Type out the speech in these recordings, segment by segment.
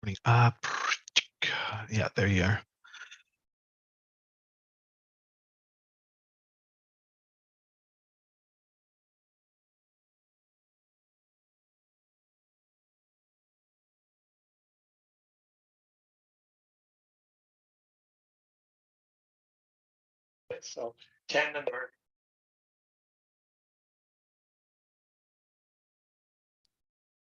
Yeah, there you are. So Camden or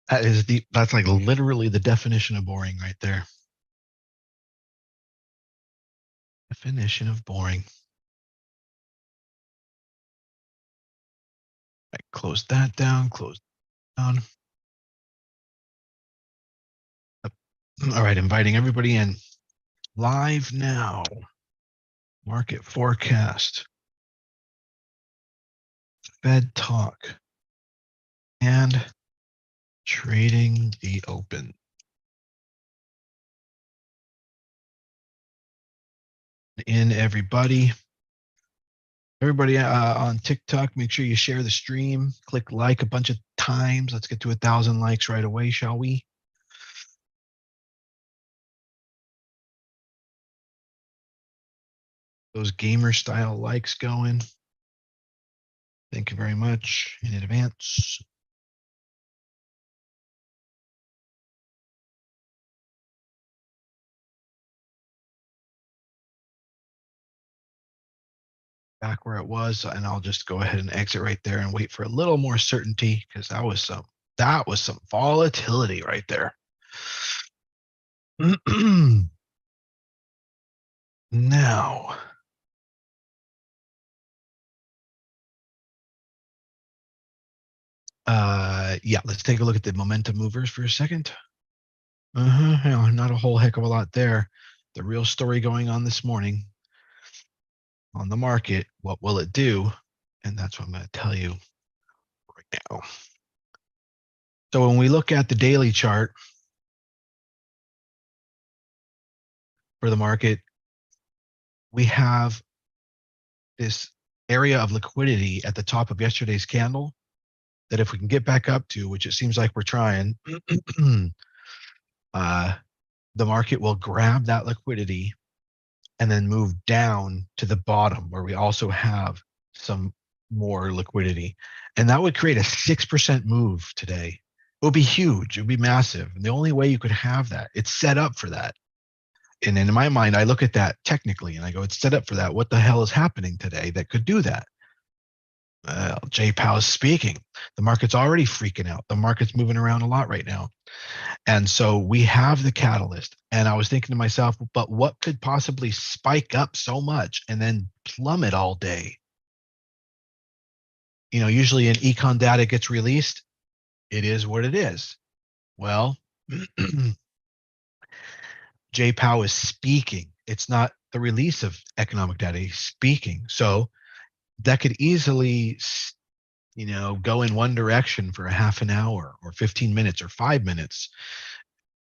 That's like literally the definition of boring right there. Definition of boring. Right, close that down, close down. All right, inviting everybody in. Live now. Market forecast. Fed talk. And trading the open. In everybody. Everybody on TikTok, make sure you share the stream. Click like a bunch of times. Let's get to 1,000 likes right away, shall we? Those gamer style likes going. Thank you very much in advance. Back where it was, and I'll just go ahead and exit right there and wait for a little more certainty, because that was some volatility right there. Now, yeah, let's take a look at the momentum movers for a second. Not a whole heck of a lot there. The real story going on this morning on the market, what will it do? And that's what I'm going to tell you right now. So when we look at the daily chart for the market, we have this area of liquidity at the top of yesterday's candle that if we can get back up to, which it seems like we're trying, the market will grab that liquidity and then move down to the bottom where we also have some more liquidity. And that would create a 6% move today. It would be huge. It would be massive. And the only way you could have that, it's set up for that. And in my mind, I look at that technically and I go, it's set up for that. What the hell is happening today that could do that? Well, Jay Powell's speaking. The market's already freaking out. The market's moving around a lot right now. And so we have the catalyst. And I was thinking to myself, but what could possibly spike up so much and then plummet all day? You know, usually an econ data gets released. It is what it is. Well, Jay Powell is speaking. It's not the release of economic data. He's speaking. So that could easily, you know, go in one direction for a half an hour or 15 minutes or 5 minutes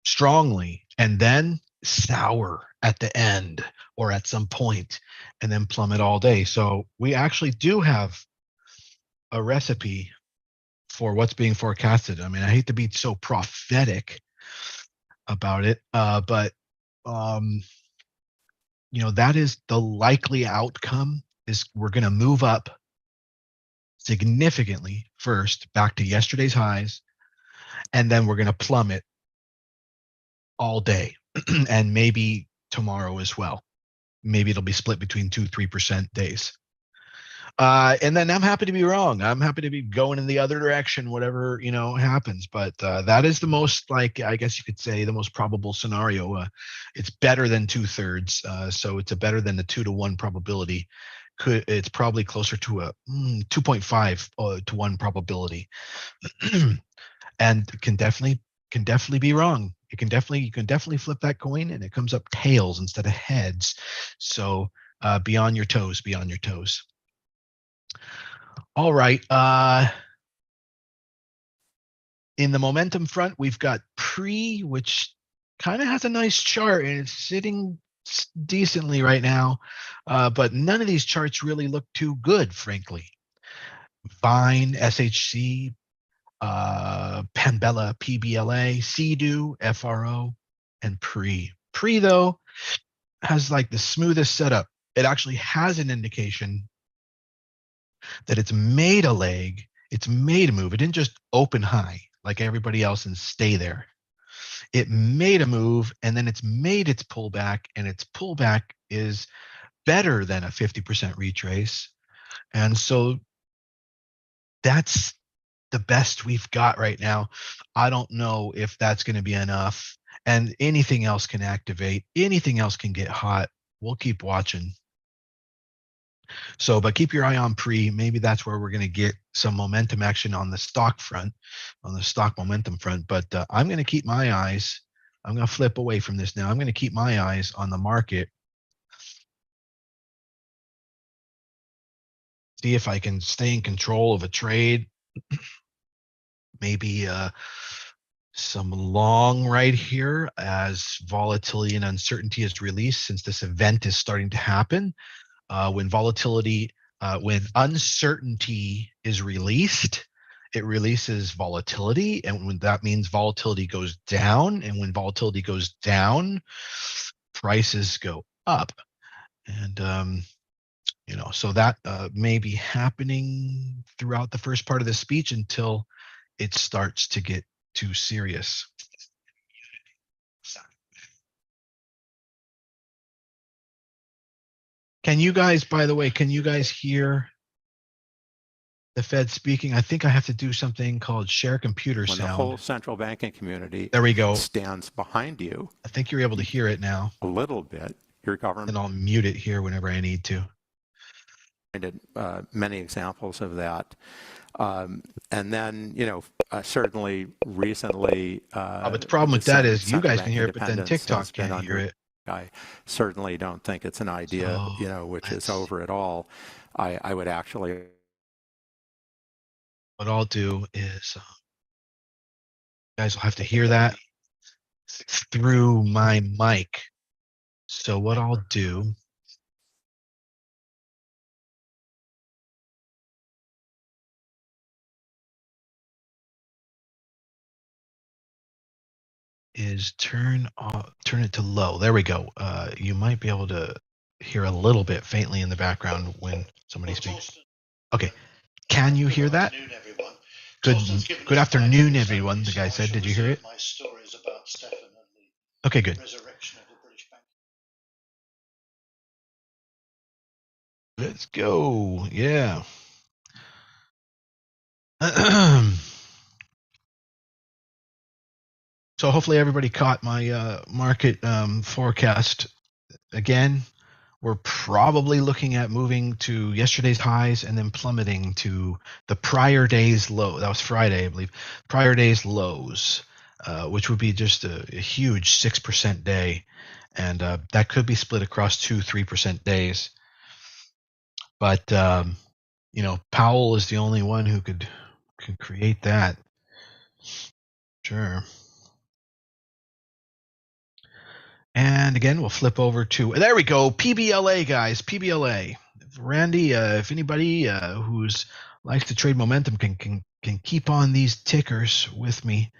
strongly, and then sour at the end or at some point, and then plummet all day. So we actually do have a recipe for what's being forecasted. I mean, I hate to be so prophetic about it, but you know, that is the likely outcome. Is we're going to move up significantly first back to yesterday's highs, and then we're going to plummet all day and maybe tomorrow as well. Maybe it'll be split between 2-3% days. And then I'm happy to be wrong. I'm happy to be going in the other direction, whatever, you know, happens. But that is the most, like, I guess you could say, the most probable scenario. It's better than 2/3. So it's a better than the 2-to-1 probability. It's probably closer to a 2.5 to 1 probability. And can definitely be wrong. You can definitely flip that coin and it comes up tails instead of heads. So be on your toes, be on your toes. All right. In the momentum front, we've got pre, which kind of has a nice chart and it's sitting decently right now. But none of these charts really look too good, frankly. Vine, SHC, Panbella, PBLA, CDU, FRO. and pre. Pre, though, has like the smoothest setup. It actually has an indication that it's made a leg, it's made a move. It didn't just open high like everybody else and stay there. It made a move, and then it's made its pullback, and its pullback is better than a 50% retrace. And so that's the best we've got right now. I don't know if that's going to be enough, and anything else can activate, anything else can get hot. We'll keep watching. So, but keep your eye on pre. Maybe that's where we're going to get some momentum action on the stock front, on the stock momentum front. But I'm going to keep my eyes. I'm going to flip away from this now. I'm going to keep my eyes on the market. See if I can stay in control of a trade. Maybe some long right here as volatility and uncertainty is released, since this event is starting to happen. When uncertainty is released, it releases volatility, and when that means volatility goes down, and when volatility goes down, prices go up. And so that may be happening throughout the first part of the speech until it starts to get too serious. Can you guys, by the way, hear the Fed speaking? I think I have to do something called share computer sound. When the whole central banking community there we go. stands behind you. I think you're able to hear it now. A little bit. Your government. And I'll mute it here whenever I need to. Many examples of that. And then, certainly recently. But the problem with that is you guys can hear it, but then TikTok can't hear it. I certainly don't think it's an idea, which is over at all. I would actually. What I'll do is, you guys will have to hear that through my mic. So what I'll do is turn it to low. There we go. You might be able to hear a little bit faintly in the background when somebody speaks. Okay. Can you hear that? Good afternoon, everyone. The guy said, did you hear it? Okay, good. Let's go. Yeah. So hopefully everybody caught my market forecast. Again, we're probably looking at moving to yesterday's highs and then plummeting to the prior day's low. That was Friday, I believe. Prior day's lows, which would be just a huge 6% day. And that could be split across 2-3% days. But, Powell is the only one who can create that. Sure. And again, we'll flip over to, there we go, PBLA, guys, PBLA. Randy, if anybody who's likes to trade momentum can keep on these tickers with me.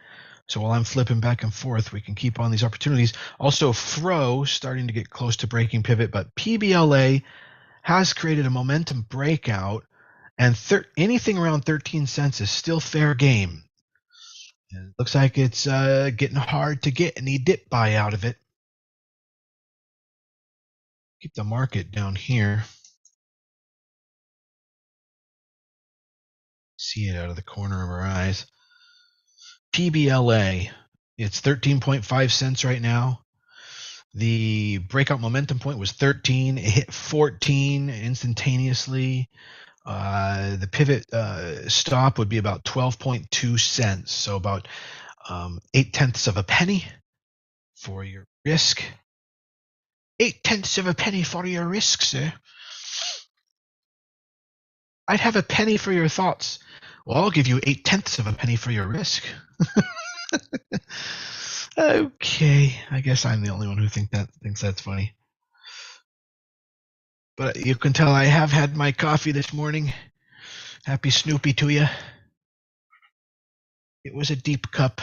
So while I'm flipping back and forth, we can keep on these opportunities. Also, FRO starting to get close to breaking pivot, but PBLA has created a momentum breakout, and anything around 13 cents is still fair game. And it looks like it's getting hard to get any dip buy out of it. Keep the market down here. See it out of the corner of our eyes. PBLA, it's 13.5 cents right now. The breakout momentum point was 13. It hit 14 instantaneously. The pivot stop would be about 12.2 cents. So about 0.8 of a penny for your risk. 0.8 of a penny for your risk, sir. I'd have a penny for your thoughts. Well, I'll give you 0.8 of a penny for your risk. Okay, I guess I'm the only one who thinks that's funny. But you can tell I have had my coffee this morning. Happy Snoopy to you. It was a deep cup.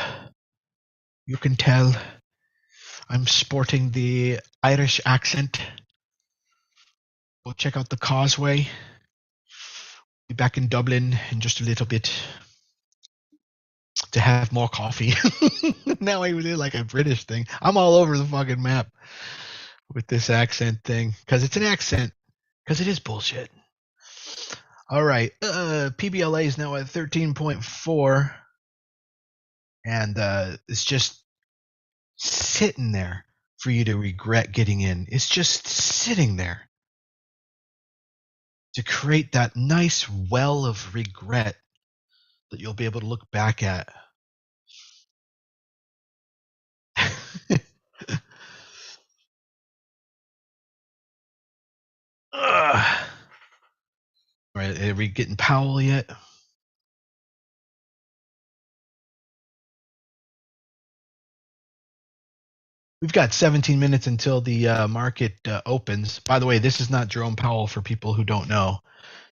You can tell. I'm sporting the Irish accent. We'll check out the Causeway. Be back in Dublin in just a little bit to have more coffee. Now I do like a British thing. I'm all over the fucking map with this accent thing because it's an accent because it is bullshit. All right, PBLA is now at 13.4, and it's just sitting there for you to regret getting in. It's just sitting there to create that nice well of regret that you'll be able to look back at. Ugh. Right, are we getting Powell yet? We've got 17 minutes until the market opens. By the way, this is not Jerome Powell for people who don't know.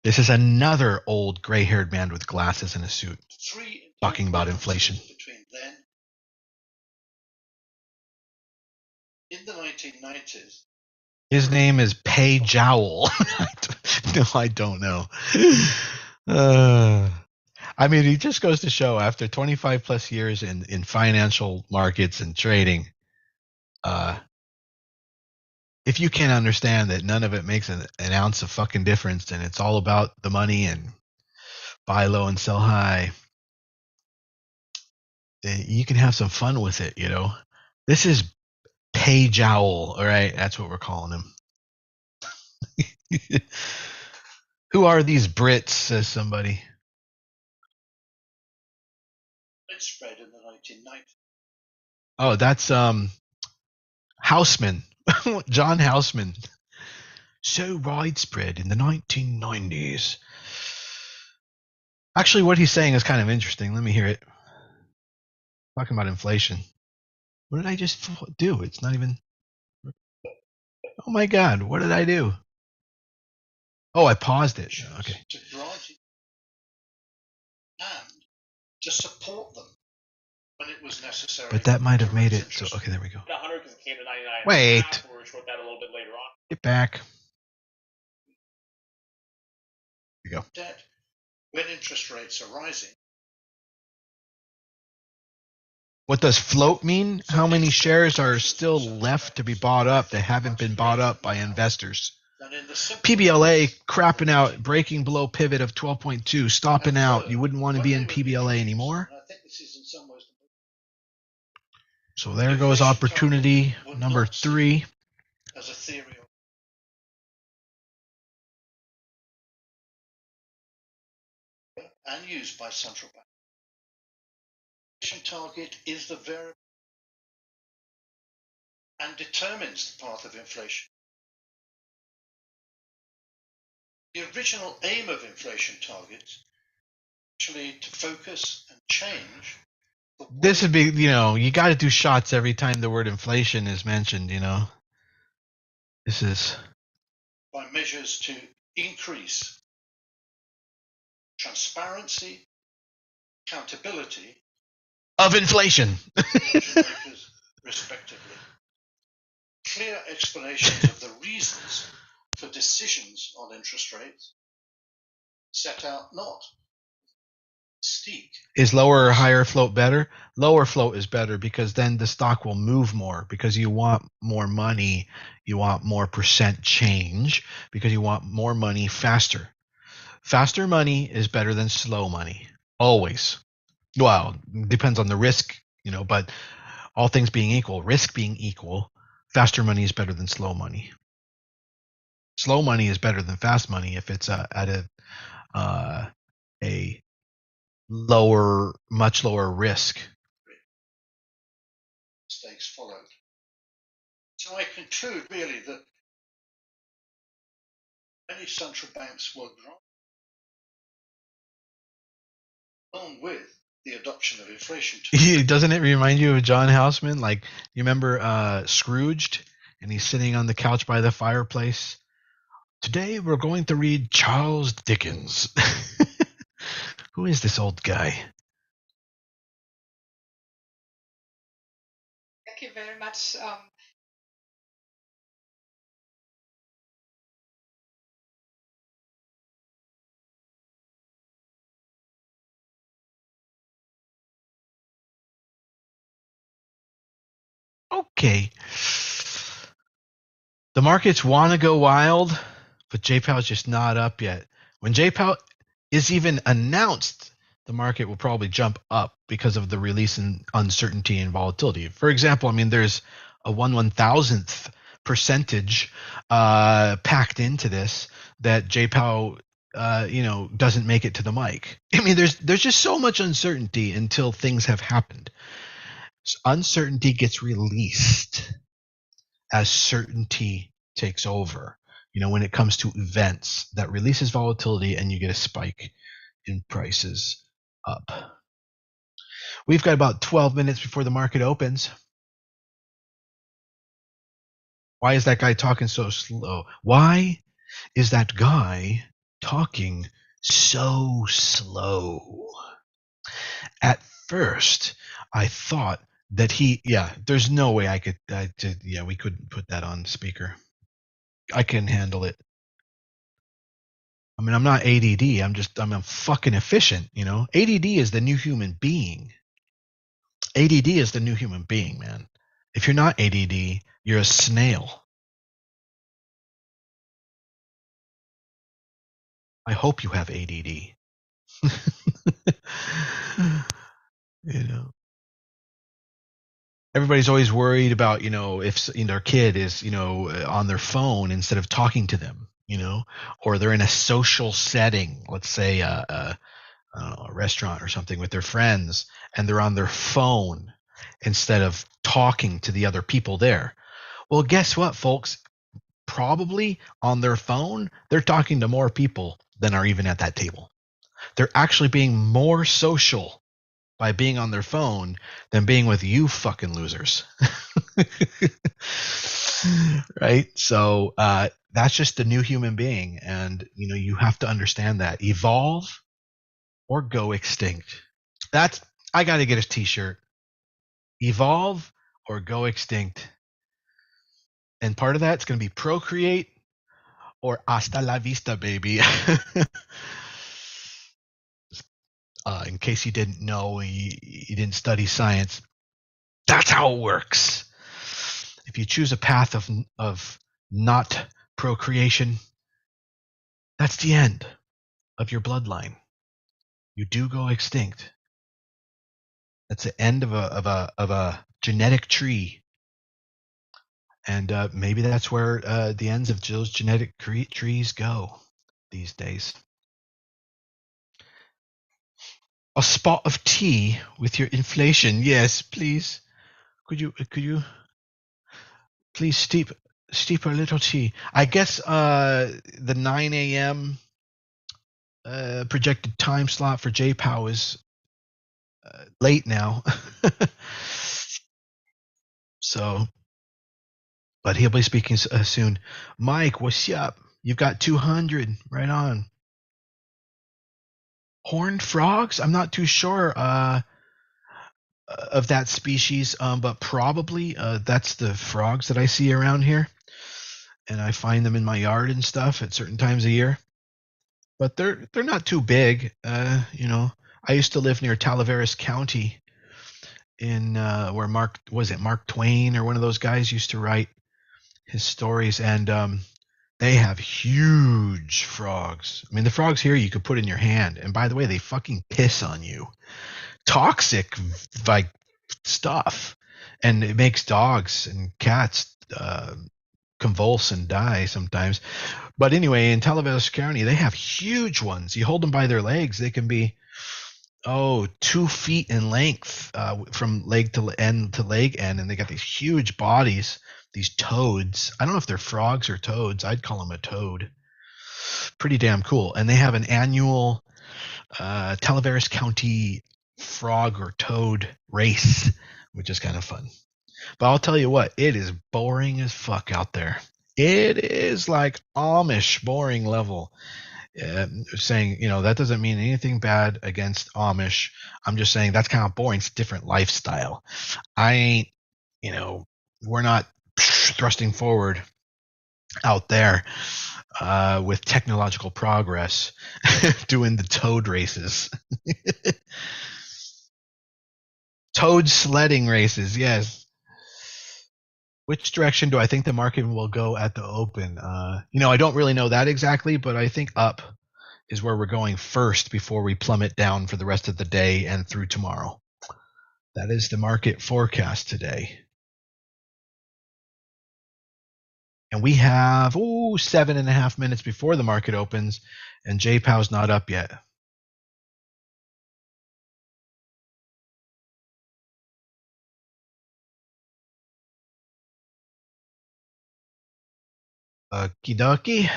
This is another old gray-haired man with glasses and a suit talking about inflation. Between then, in the 1990s, his name is Pay Jowl. No, I don't know. I mean, it just goes to show after 25 plus years in financial markets and trading, if you can't understand that none of it makes an ounce of fucking difference and it's all about the money and buy low and sell high, then you can have some fun with it, you know. This is Pay Jowl, all right? That's what we're calling him. Who are these Brits, says somebody. it spread in the 1990s. Oh, that's Houseman. John Houseman. So widespread in the 1990s. Actually, what he's saying is kind of interesting. Let me hear it. Talking about inflation. What did I just do? It's not even. Oh my God, what did I do? Oh, I paused it. Okay. To grant it and to support them when it was necessary. But that might have made it so. Okay, there we go. 100 because it came to 99. Wait. We're short that a little bit later on. Get back. There you go. Debt, when interest rates are rising. What does float mean? How many shares are still left to be bought up that haven't been bought up by investors? PBLA crapping out, breaking below pivot of 12.2, stopping out. You wouldn't want to be in PBLA anymore. So there goes opportunity number 3. As a theory and used by central banks. Inflation target is the variable and determines the path of inflation. The original aim of inflation targets actually to focus and change. This would be, you know, you got to do shots every time the word inflation is mentioned, you know. This is by measures to increase transparency, accountability of inflation, respectively. Clear explanations of the reasons for decisions on interest rates set out not. Mystique. Is lower or higher float better? Lower float is better because then the stock will move more because you want more money. You want more percent change because you want more money faster. Faster money is better than slow money. Always. Well, depends on the risk, you know, but all things being equal, risk being equal, faster money is better than slow money. Slow money is better than fast money if it's at a lower, much lower risk. Mistakes followed. So I conclude really that many central banks will grow along with the adoption of inflation. Doesn't it remind you of John Houseman? Like, you remember Scrooged, and he's sitting on the couch by the fireplace. Today we're going to read Charles Dickens. Who is this old guy? Thank you very much. Okay. The markets want to go wild, but JPOW is just not up yet. When JPOW is even announced, the market will probably jump up because of the release in uncertainty and volatility. For example, I mean, there's a 1/1000th percentage packed into this that JPOW doesn't make it to the mic. I mean, there's just so much uncertainty until things have happened. So uncertainty gets released as certainty takes over. When it comes to events, that releases volatility and you get a spike in prices up. We've got about 12 minutes before the market opens. Why is that guy talking so slow? Why is that guy talking so slow? At first, I thought that there's no way we couldn't put that on speaker. I can handle it. I mean, I'm not ADD. I'm fucking efficient, ADD is the new human being. ADD is the new human being, man. If you're not ADD, you're a snail. I hope you have ADD. Everybody's always worried about, if their kid is, on their phone instead of talking to them, or they're in a social setting, let's say a restaurant or something with their friends, and they're on their phone instead of talking to the other people there. Well, guess what, folks? Probably on their phone, they're talking to more people than are even at that table. They're actually being more social by being on their phone than being with you fucking losers. Right? So that's just the new human being. And, you have to understand that. Evolve or go extinct. I got to get a t-shirt. Evolve or go extinct. And part of that's going to be procreate or hasta la vista, baby. In case you didn't know, you didn't study science, that's how it works. If you choose a path of not procreation, that's the end of your bloodline. You do go extinct. That's the end of a genetic tree. And maybe that's where the ends of those genetic trees go these days. A spot of tea with your inflation. Yes, please. Could you please steep a little tea? I guess the 9 a.m. Projected time slot for JPOW is late now. So, but he'll be speaking soon. Mike, what's up? You've got 200. Right on. Horned frogs? I'm not too sure of that species, but probably that's the frogs that I see around here. And I find them in my yard and stuff at certain times of year. But they're not too big. I used to live near Talaveras County in where Mark Twain or one of those guys used to write his stories, and they have huge frogs. I mean, the frogs here you could put in your hand, and by the way, they fucking piss on you. Toxic like stuff, and it makes dogs and cats convulse and die sometimes. But anyway, in Talaveras County, they have huge ones. You hold them by their legs, they can be 2 feet in length from leg to end to leg end, and they got these huge bodies, these toads. I don't know if they're frogs or toads. I'd call them a toad. Pretty damn cool. And they have an annual Talaveras County frog or toad race, which is kind of fun. But I'll tell you what, it is boring as fuck out there. It is like Amish boring level. Saying, that doesn't mean anything bad against Amish. I'm just saying that's kind of boring. It's a different lifestyle. I ain't we're not thrusting forward out there with technological progress doing the toad races. Toad sledding races, yes. Which direction do I think the market will go at the open? I don't really know that exactly, but I think up is where we're going first before we plummet down for the rest of the day and through tomorrow. That is the market forecast today. And we have 7.5 minutes before the market opens, and JPOW's not up yet. Okie dokie.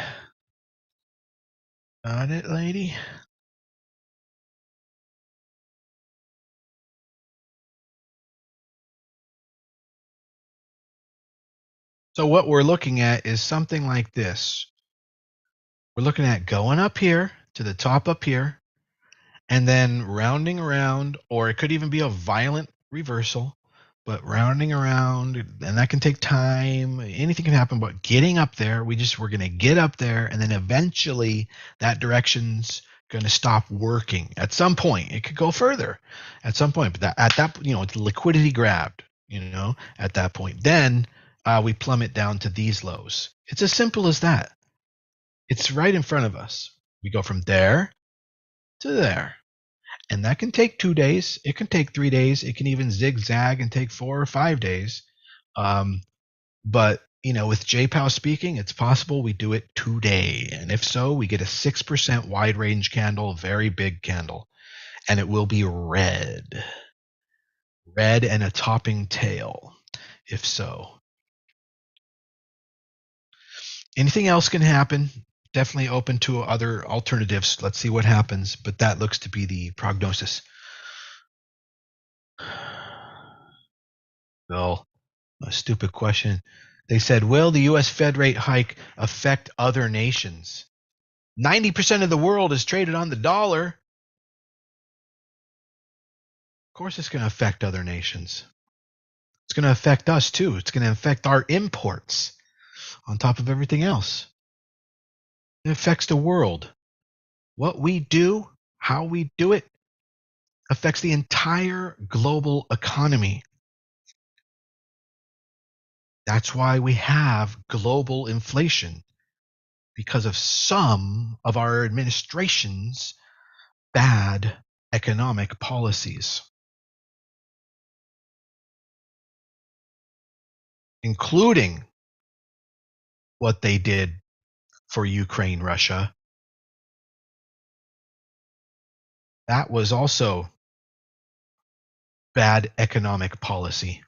Got it, lady. So what we're looking at is something like this. We're looking at going up here to the top up here, and then rounding around, or it could even be a violent reversal, but rounding around, and that can take time. Anything can happen, but getting up there, we're going to get up there, and then eventually that direction's going to stop working at some point. It could go further at some point, but at that it's liquidity grabbed, at that point. Then we plummet down to these lows. It's as simple as that. It's right in front of us. We go from there to there. And that can take 2 days. It can take 3 days. It can even zigzag and take 4 or 5 days. But, with JPOW speaking, it's possible we do it today. And if so, we get a 6% wide range candle, very big candle. And it will be red. Red and a topping tail, if so. Anything else can happen. Definitely open to other alternatives. Let's see what happens. But that looks to be the prognosis. Bill, a stupid question. They said, will the U.S. Fed rate hike affect other nations? 90% of the world is traded on the dollar. Of course it's going to affect other nations. It's going to affect us too. It's going to affect our imports on top of everything else. It affects the world. What we do, how we do it, affects the entire global economy. That's why we have global inflation, because of some of our administration's bad economic policies, including what they did for Ukraine, Russia. That was also bad economic policy.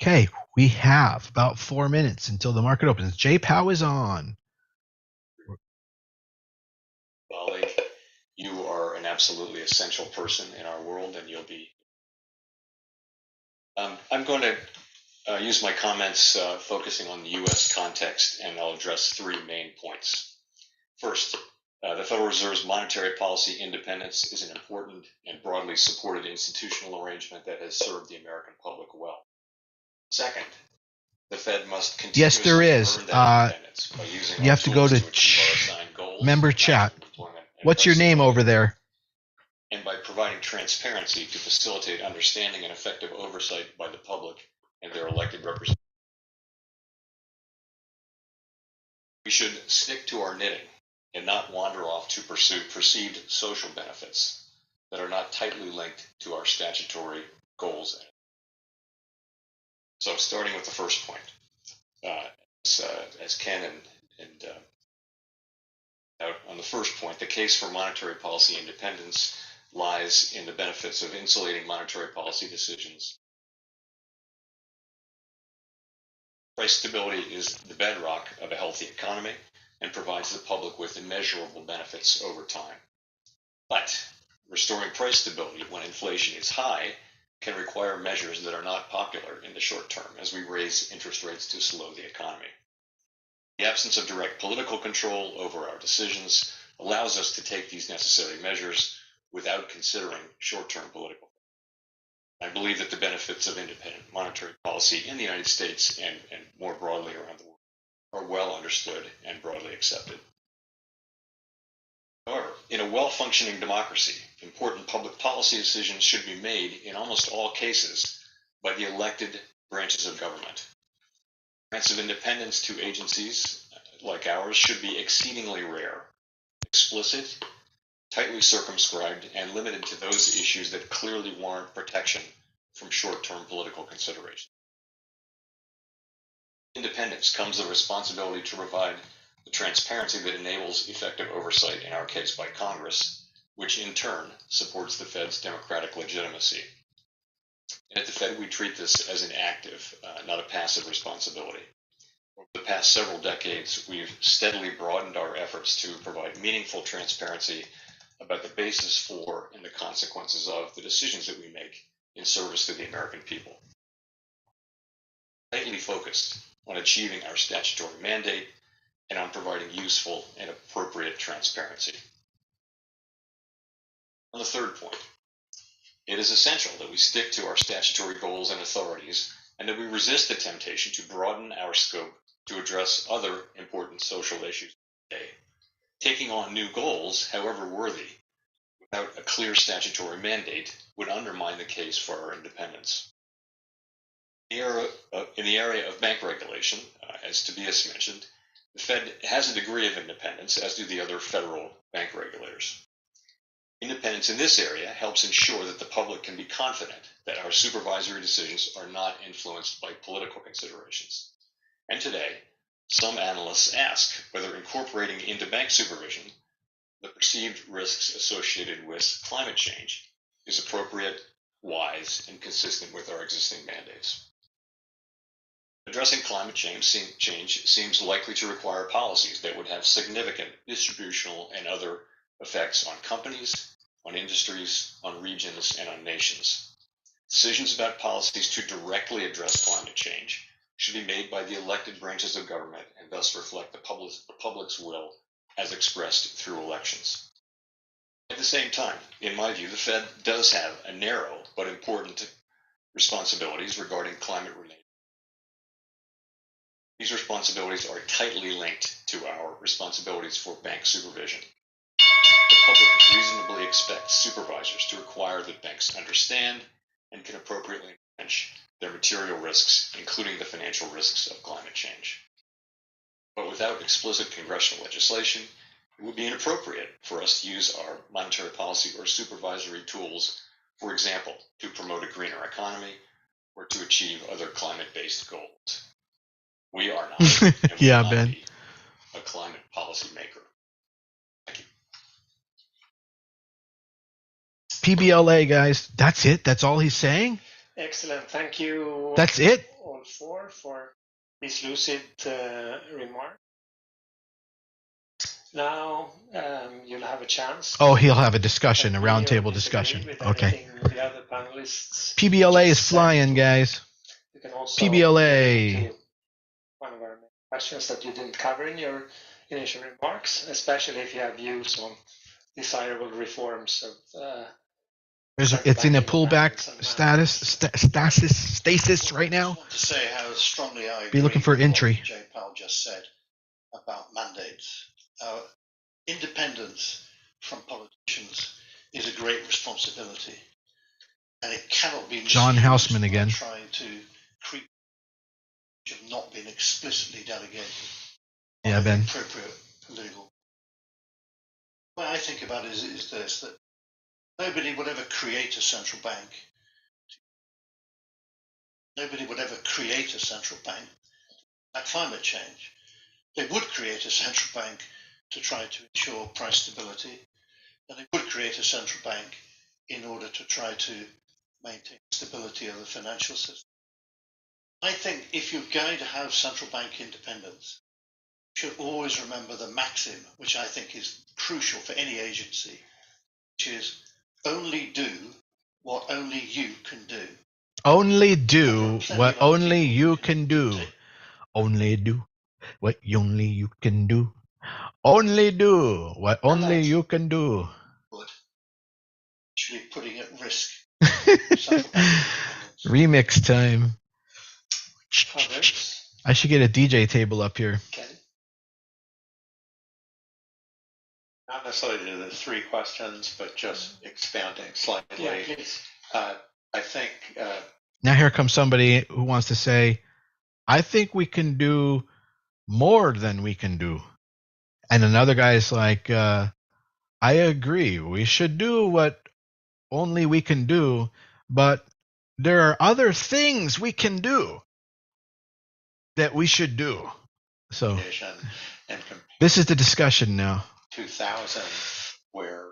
Okay, we have about 4 minutes until the market opens. JPOW is on. Well, you are an absolutely essential person in our world, and you'll be. I'm going to use my comments focusing on the U.S. context, and I'll address 3 main points. First, the Federal Reserve's monetary policy independence is an important and broadly supported institutional arrangement that has served the American public well. Second, the Fed must continuously Yes, there is. earn that independence by using You have to go to member chat. What's your name over there? And by providing transparency to facilitate understanding and effective oversight by the public and their elected representatives. We should stick to our knitting and not wander off to pursue perceived social benefits that are not tightly linked to our statutory goals. So starting with the first point, as Ken and on the first point, the case for monetary policy independence lies in the benefits of insulating monetary policy decisions. Price stability is the bedrock of a healthy economy and provides the public with immeasurable benefits over time. But restoring price stability when inflation is high can require measures that are not popular in the short term as we raise interest rates to slow the economy. The absence of direct political control over our decisions allows us to take these necessary measures without considering short-term political. I believe that the benefits of independent monetary policy in the United States and more broadly around the world are well understood and broadly accepted. However, in a well-functioning democracy, important public policy decisions should be made in almost all cases by the elected branches of government. Grants of independence to agencies like ours should be exceedingly rare, explicit, tightly circumscribed, and limited to those issues that clearly warrant protection from short-term political considerations. Independence comes the responsibility to provide the transparency that enables effective oversight, in our case by Congress, which in turn supports the Fed's democratic legitimacy. And at the Fed, we treat this as an active, not a passive responsibility. Over the past several decades, we've steadily broadened our efforts to provide meaningful transparency about the basis for and the consequences of the decisions that we make in service to the American people. Tightly focused on achieving our statutory mandate and on providing useful and appropriate transparency. On the third point, it is essential that we stick to our statutory goals and authorities and that we resist the temptation to broaden our scope to address other important social issues today. Taking on new goals, however worthy, without a clear statutory mandate would undermine the case for our independence. In the area of bank regulation, as Tobias mentioned, the Fed has a degree of independence, as do the other federal bank regulators. Independence in this area helps ensure that the public can be confident that our supervisory decisions are not influenced by political considerations. And today, some analysts ask whether incorporating into bank supervision the perceived risks associated with climate change is appropriate, wise, and consistent with our existing mandates. Addressing climate change seems likely to require policies that would have significant distributional and other effects on companies, on industries, on regions, and on nations. Decisions about policies to directly address climate change should be made by the elected branches of government and thus reflect the public's will as expressed through elections. At the same time, in my view, the Fed does have a narrow but important responsibilities regarding climate-related. These responsibilities are tightly linked to our responsibilities for bank supervision. The public reasonably expects supervisors to require that banks understand and can appropriately manage their material risks, including the financial risks of climate change. But without explicit congressional legislation, it would be inappropriate for us to use our monetary policy or supervisory tools, for example, to promote a greener economy or to achieve other climate-based goals. We are not, and we will not be a climate policy maker. Thank you. PBLA, guys. That's it. That's all he's saying. Excellent. Thank you. That's it. All four for this lucid remark. Now you'll have a chance. Oh, he'll have a discussion, a roundtable discussion. Okay. The other panelists. PBLA is flying, guys. You can also PBLA. One of our questions that you didn't cover in your initial remarks, especially if you have views on desirable reforms of. It's in a pullback stasis right now. I just want to say how strongly I agree Be looking for with entry. what Jay Powell just said about mandates. Independence from politicians is a great responsibility, and it cannot be John misused Houseman by again. trying to creep which have not been explicitly delegated. Yeah, by the Ben. appropriate political. What I think about is this: that nobody would ever create a central bank. Nobody would ever create a central bank like climate change. They would create a central bank to try to ensure price stability, and they would create a central bank in order to try to maintain stability of the financial system. I think if you're going to have central bank independence, you should always remember the maxim, which I think is crucial for any agency, which is only do what only you can do. Only do what only you can do. Only do what only you can do. Only do what only you can do. Would actually putting at risk central bank independence. Remix time. Others? I should get a DJ table up here. Kenny? Not necessarily to the three questions, but just expanding slightly. Yeah, please. I think Now here comes somebody who wants to say, I think we can do more than we can do. And another guy's like, I agree. We should do what only we can do, but there are other things we can do that we should do. So vision and this is the discussion now. 2000, where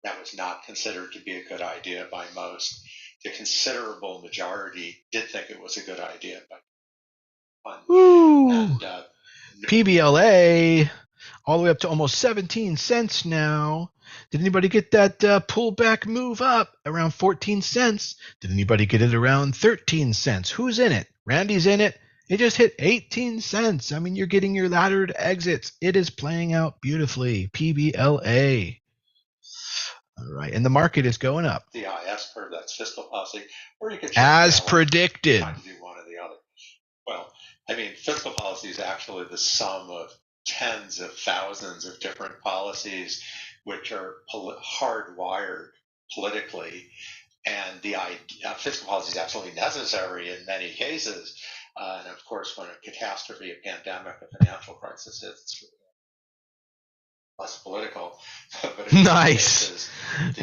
that was not considered to be a good idea by most. The considerable majority did think it was a good idea, but Woo! and PBLA all the way up to almost 17 cents now. Did anybody get that pullback move up around 14 cents? Did anybody get it around 13 cents? Who's in it? Randy's in it. It just hit 18 cents. I mean, you're getting your laddered exits. It is playing out beautifully. PBLA. All right. And the market is going up. the IS curve, that's fiscal policy, or you could As predicted. try to do one or the other. Well, I mean, fiscal policy is actually the sum of tens of thousands of different policies which are hardwired politically, and the fiscal policy is absolutely necessary in many cases. And of course, when a catastrophe, a pandemic, a financial crisis hits, it's less political. But in Nice. cases,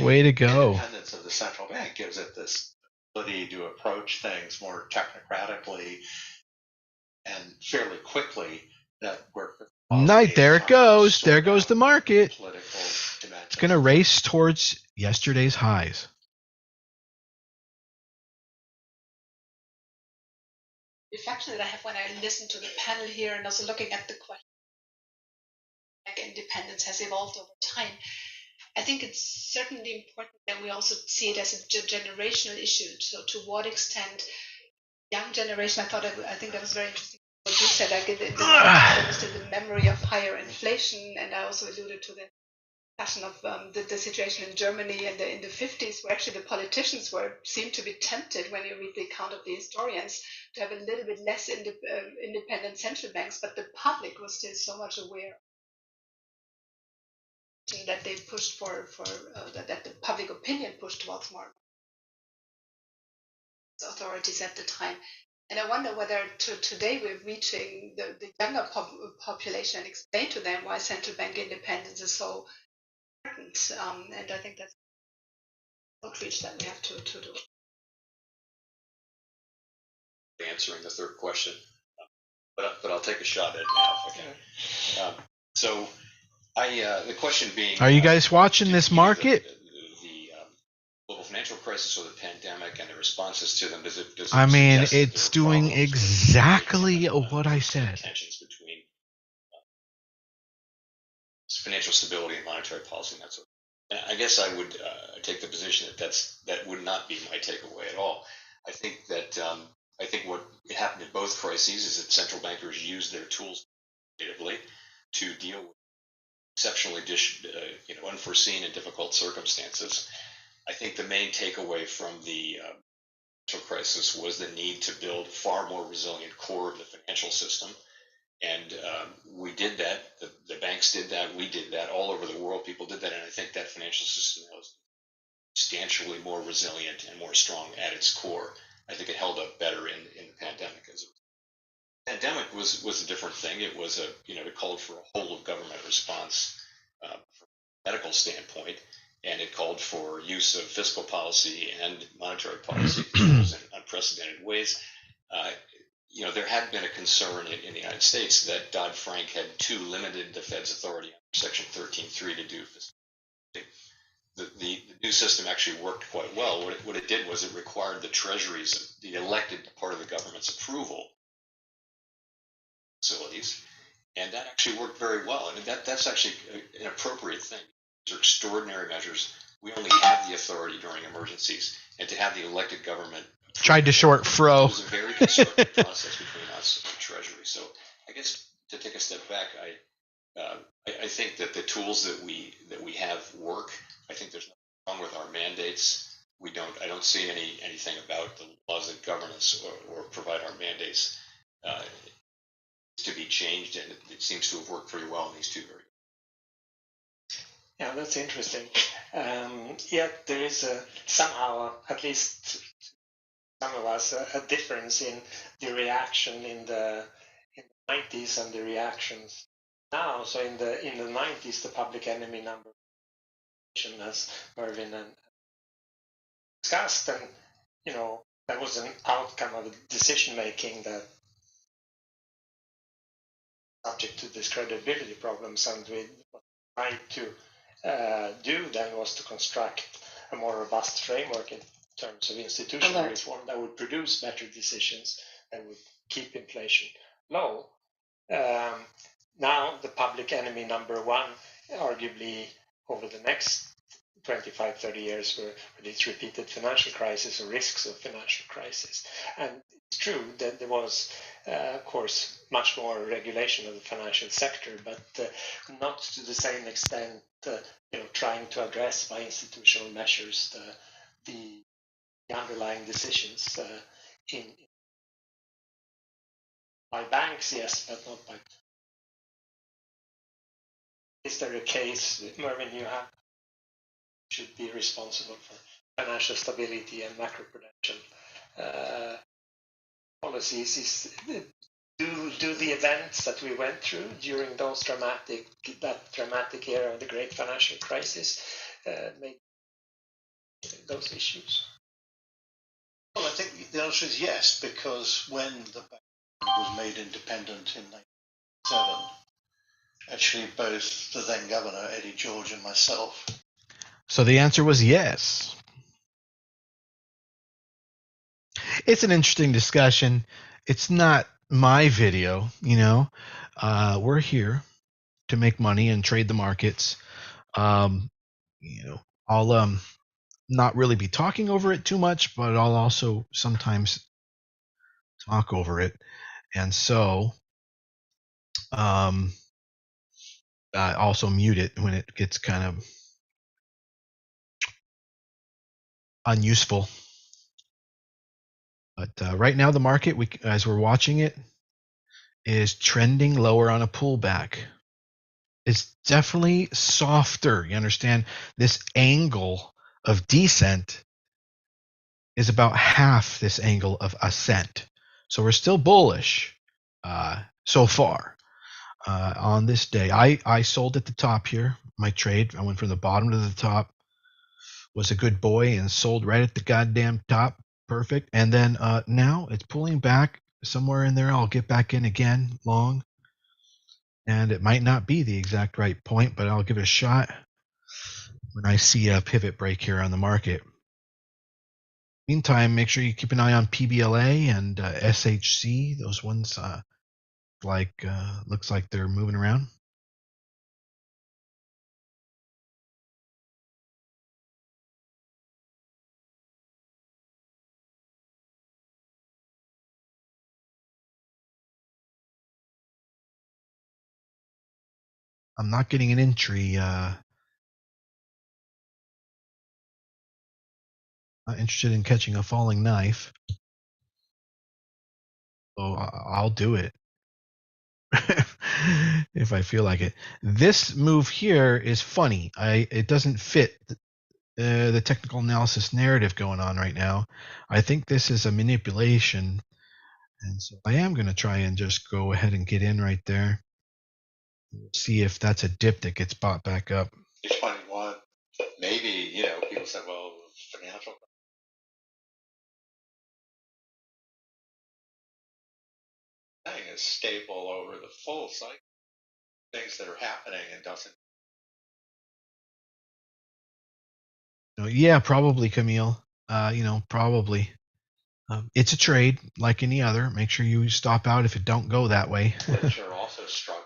Way to go. independence of the central bank gives it this ability to approach things more technocratically and fairly quickly. That where Night. There it goes. There goes the market. Political dimension. It's going to race towards yesterday's highs. Reflection that I have when I listen to the panel here and also looking at the question like independence has evolved over time. I think it's certainly important that we also see it as a generational issue. So to what extent young generation, I think that was very interesting what you said, like the memory of higher inflation, and I also alluded to the discussion of the situation in Germany in the 50s, where actually the politicians seemed to be tempted, when you read the account of the historians, to have a little bit less independent central banks, but the public was still so much aware that they pushed for that the public opinion pushed towards more authorities at the time. And I wonder whether today we're reaching the younger population and explain to them why central bank independence is so important. And I think that's outreach that we have to do. Answering the third question, but I'll take a shot at it now. Okay. So the question being, Are you guys watching this market? The global financial crisis or the pandemic and the responses to them, does it I mean, suggest that it's there are doing problems exactly with what I said. tensions between financial stability and monetary policy and that sort of thing? And I guess I would take the position that would not be my takeaway at all. I think that I think what happened in both crises is that central bankers used their tools creatively to deal with exceptionally unforeseen and difficult circumstances. I think the main takeaway from the financial crisis was the need to build a far more resilient core of the financial system. And we did that. The banks did that. We did that. All over the world, people did that. And I think that financial system was substantially more resilient and more strong at its core. I think it held up better in the pandemic. The pandemic was a different thing. It was it called for a whole of government response from a medical standpoint, and it called for use of fiscal policy and monetary policy in unprecedented ways. There had been a concern in the United States that Dodd-Frank had too limited the Fed's authority under Section 13.3 to do fiscal policy. The new system actually worked quite well. What it did was it required the treasuries, the elected part of the government's approval facilities, and that actually worked very well. I mean, that's actually an appropriate thing. These are extraordinary measures. We only have the authority during emergencies, and to have the elected government Tried to short fro. It was a very constructive process between us and the Treasury. So I guess to take a step back, I think that the tools that we have work. I think there's nothing wrong with our mandates. I don't see anything about the laws that govern us or provide our mandates to be changed, and it seems to have worked pretty well in these two areas. Yeah, that's interesting. Yet there is somehow, at least some of us, a difference in the reaction in the 90s and the reactions now. So in the 90s, the public enemy number, as Mervyn and discussed, and that was an outcome of decision making that subject to these credibility problems, and we tried to do then was to construct a more robust framework in terms of institutional reform that would produce better decisions and would keep inflation low. Now the public enemy number one, arguably over the next 25, 30 years were these repeated financial crises or risks of financial crisis. And it's true that there was, of course, much more regulation of the financial sector, but not to the same extent, trying to address by institutional measures the underlying decisions by banks, yes, but not by. Is there a case, Mervyn, you have should be responsible for financial stability and macroprudential policies? Do the events that we went through during that dramatic era of the great financial crisis make those issues? Well, I think the answer is yes, because when the bank was made independent in 1997, actually both the then governor, Eddie George, and myself. So the answer was yes. It's an interesting discussion. It's not my video, we're here to make money and trade the markets. I'll not really be talking over it too much, but I'll also sometimes talk over it. And so I also mute it when it gets kind of unuseful. But right now the market, as we're watching it, is trending lower on a pullback. It's definitely softer. You understand? This angle of descent is about half this angle of ascent. So we're still bullish so far on this day. I sold at the top here. My trade, I went from the bottom to the top, was a good boy, and sold right at the goddamn top. Perfect. And then now it's pulling back somewhere in there. I'll get back in again long. And it might not be the exact right point, but I'll give it a shot when I see a pivot break here on the market. Meantime, make sure you keep an eye on PBLA and SHC. Those ones looks like they're moving around. I'm not getting an entry. Not interested in catching a falling knife. So I'll do it if I feel like it. This move here is funny. It doesn't fit the technical analysis narrative going on right now. I think this is a manipulation. And so I am going to try and just go ahead and get in right there. See if that's a dip that gets bought back up. H21, maybe, people said, well, financial thing is stable over the full cycle. Things that are happening and doesn't. Yeah, probably, Camille. Probably. It's a trade like any other. Make sure you stop out if it don't go that way. Which are also struggling.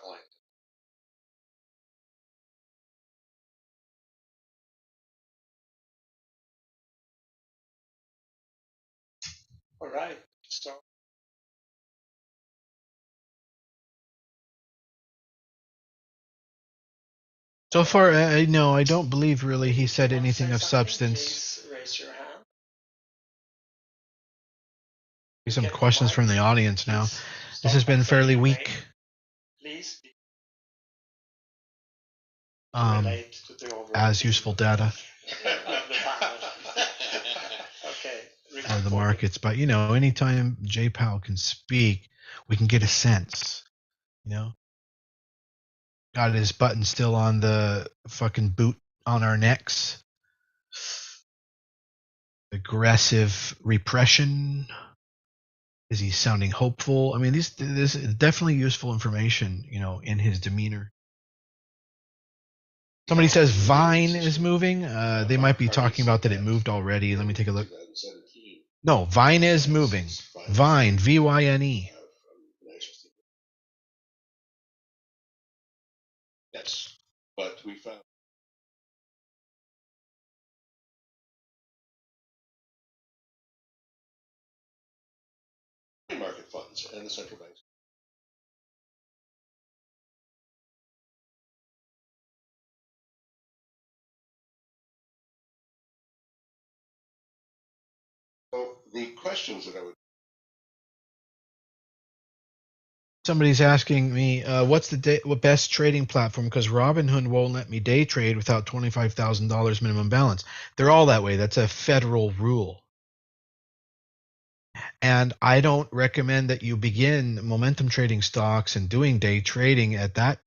All right. So So far, no, I don't believe really he said Want to anything say of something, substance. please raise your hand. Some Get the questions mic, from the audience now. please. This has Start by been saying fairly your weak. name, please. Um, Relate to the overall as theme useful of data the panel. Okay. of the markets, but you know, anytime J Powell can speak, we can get a sense. You know, got his button still on the fucking boot on our necks. Aggressive repression. Is he sounding hopeful? I mean, this is definitely useful information, you know, in his demeanor. Somebody says Vine is moving. They might be talking about that it moved already. Let me take a look. No, Vine is moving. Vine, VYNE. Yes, but we found money market funds and the central banks. So the questions that I would Somebody's asking me, what's what best trading platform? Because Robinhood won't let me day trade without $25,000 minimum balance. They're all that way. That's a federal rule. And I don't recommend that you begin momentum trading stocks and doing day trading at that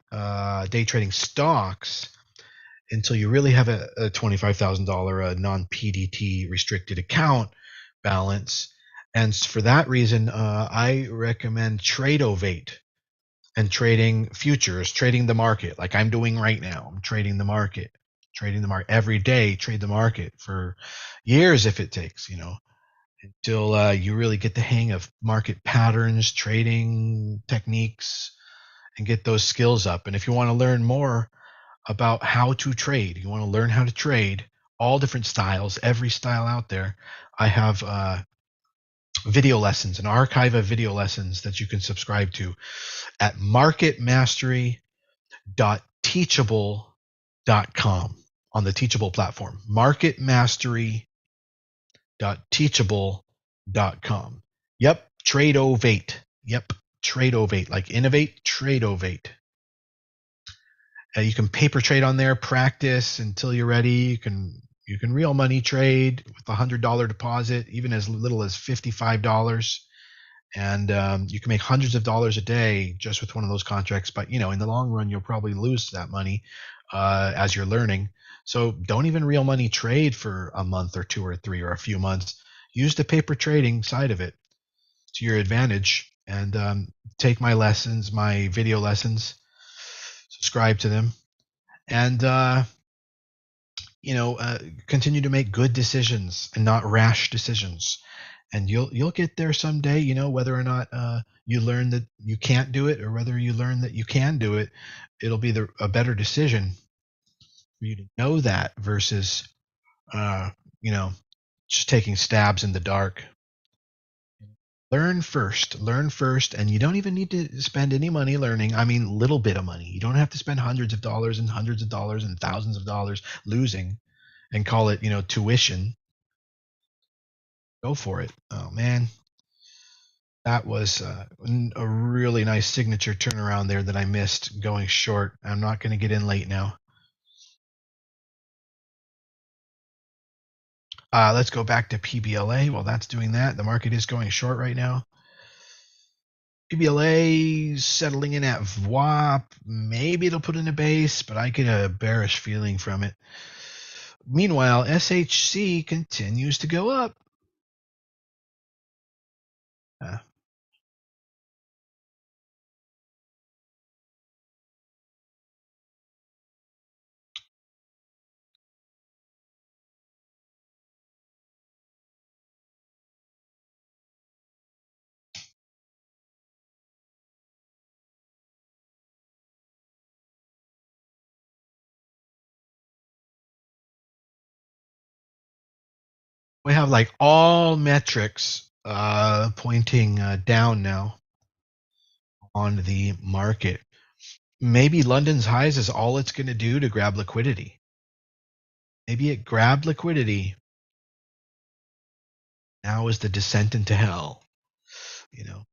day trading stocks until you really have a $25,000 non-PDT restricted account balance. And for that reason, I recommend Tradeovate and trading futures, trading the market like I'm doing right now. I'm trading the market every day, trade the market for years if it takes, you know, until you really get the hang of market patterns, trading techniques, and get those skills up. And if you want to learn more about how to trade, you want to learn how to trade all different styles, every style out there, I have video lessons, an archive of video lessons that you can subscribe to at marketmastery.teachable.com on the Teachable platform. Marketmastery.teachable.com. Yep, Tradeovate. Yep, Tradeovate. Like innovate, Tradeovate. You can paper trade on there, practice until you're ready. You can real money trade with a $100 deposit, even as little as $55, and you can make hundreds of dollars a day just with one of those contracts. But you know, in the long run, you'll probably lose that money as you're learning. So don't even real money trade for a month or two or three or a few months. Use the paper trading side of it to your advantage, and take my lessons, my video lessons, subscribe to them, and you know, continue to make good decisions and not rash decisions. And you'll get there someday. You know, whether or not you learn that you can't do it or whether you learn that you can do it, it'll be a better decision for you to know that versus you know, just taking stabs in the dark. Learn first, and you don't even need to spend any money learning. I mean, little bit of money. You don't have to spend hundreds of dollars and thousands of dollars losing and call it, you know, tuition. Go for it. Oh man, that was a really nice signature turnaround there that I missed going short. I'm not going to get in late now. Let's go back to PBLA. While that's doing that, the market is going short right now. PBLA settling in at VWAP. Maybe it'll put in a base, but I get a bearish feeling from it. Meanwhile, SHC continues to go up. We have like all metrics pointing down now on the market. maybe London's highs is all it's going to do to grab liquidity. Maybe it grabbed liquidity. Now is the descent into hell, you know.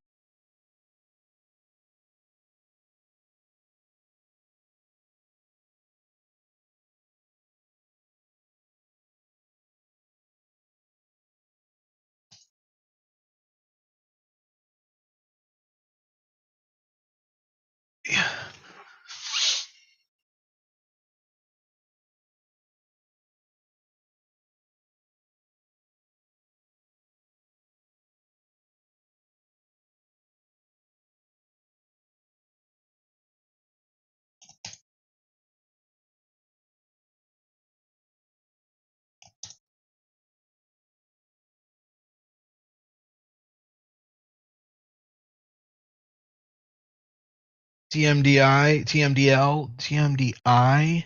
Yeah. TMDI, TMDL, TMDI,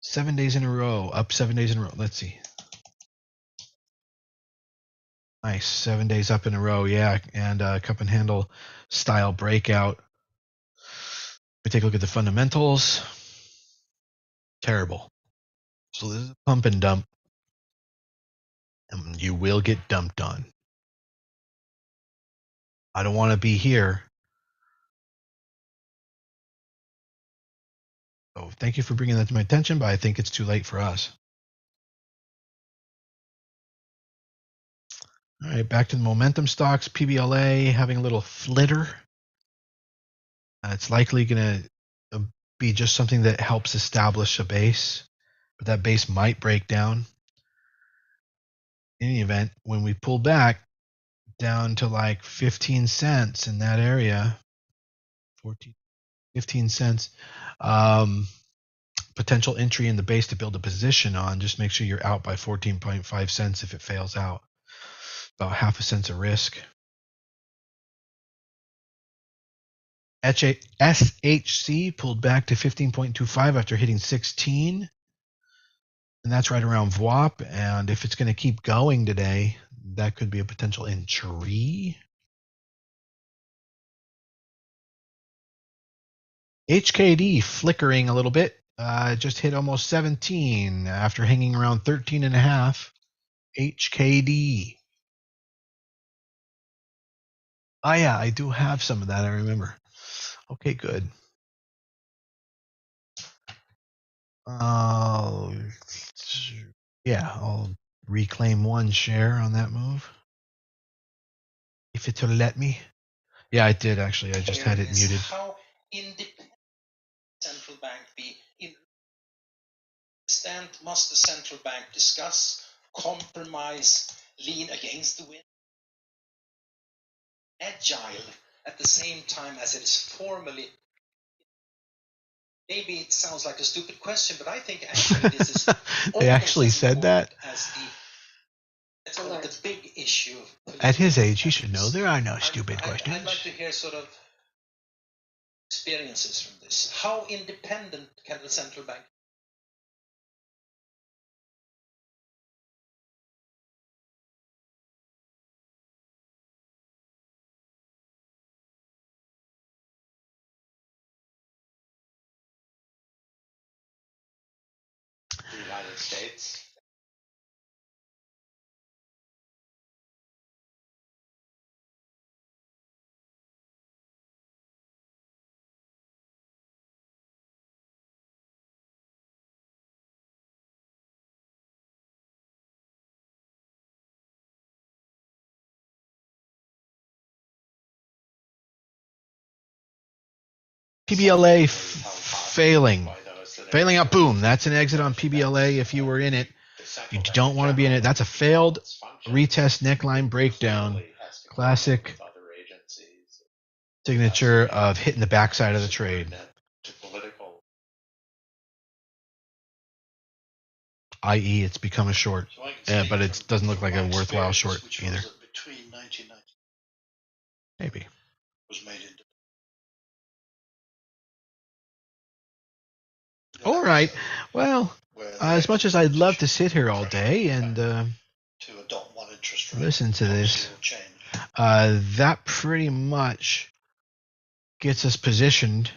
7 days in a row, up 7 days in a row. Let's see. Nice, 7 days up in a row, yeah, and cup and handle style breakout. We take a look at the fundamentals. Terrible. So this is a pump and dump, and you will get dumped on. I don't want to be here. So thank you for bringing that to my attention, but I think it's too late for us. All right, back to the momentum stocks. PBLA having a little flitter. It's likely going to be just something that helps establish a base, but that base might break down. In any event, when we pull back down to like 15 cents in that area, 15 cents, potential entry in the base to build a position on, just make sure you're out by 14.5 cents if it fails out. About half a cent of risk. SHC pulled back to 15.25 after hitting 16. And that's right around VWAP. And if it's going to keep going today, that could be a potential entry. HKD flickering a little bit. Just hit almost 17 after hanging around 13.5. HKD. Oh yeah, I do have some of that, I remember. Okay, good. Yeah, I'll reclaim one share on that move. If it'll let me. Yeah, I did actually. I just had it muted. How independent central bank be? In extent must the central bank discuss, compromise, lean against the wind? Agile at the same time as it is formally. Maybe it sounds like a stupid question, but I think actually this is they actually said that. As the big issue. At his age, he should know there are no stupid questions. I'd like to hear sort of experiences from this. How independent can the central bank? The United States. PBLA failing out. Boom. That's an exit on PBLA if you were in it. You don't want to be in it. That's a failed retest neckline breakdown. Classic signature of hitting the backside of the trade. I.e., it's become a short, but it doesn't look like a worthwhile short either. Maybe. Was made into. All right. Well, as much as I'd love to sit here all day and to adopt one interest rate, listen to this, that pretty much gets us positioned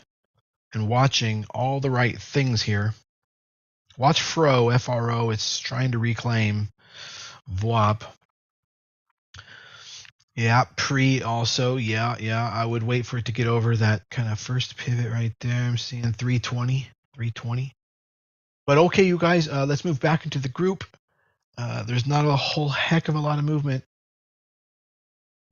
and watching all the right things here. Watch FRO, F-R-O. It's trying to reclaim VWAP. Yeah, pre also. Yeah. I would wait for it to get over that kind of first pivot right there. I'm seeing 320. But okay, you guys, let's move back into the group. There's not a whole heck of a lot of movement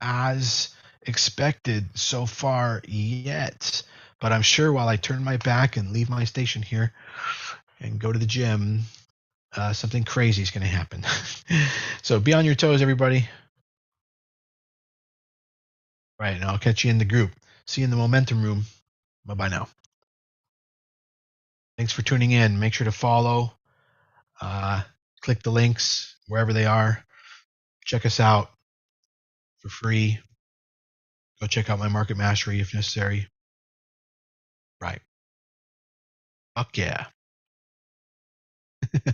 as expected so far yet. But I'm sure while I turn my back and leave my station here and go to the gym, something crazy is going to happen. So be on your toes, everybody. Right, and I'll catch you in the group. See you in the momentum room. Bye-bye now. Thanks for tuning in. Make sure to follow. Click the links wherever they are. Check us out for free. Go check out my Market Mastery if necessary. Right. Fuck yeah.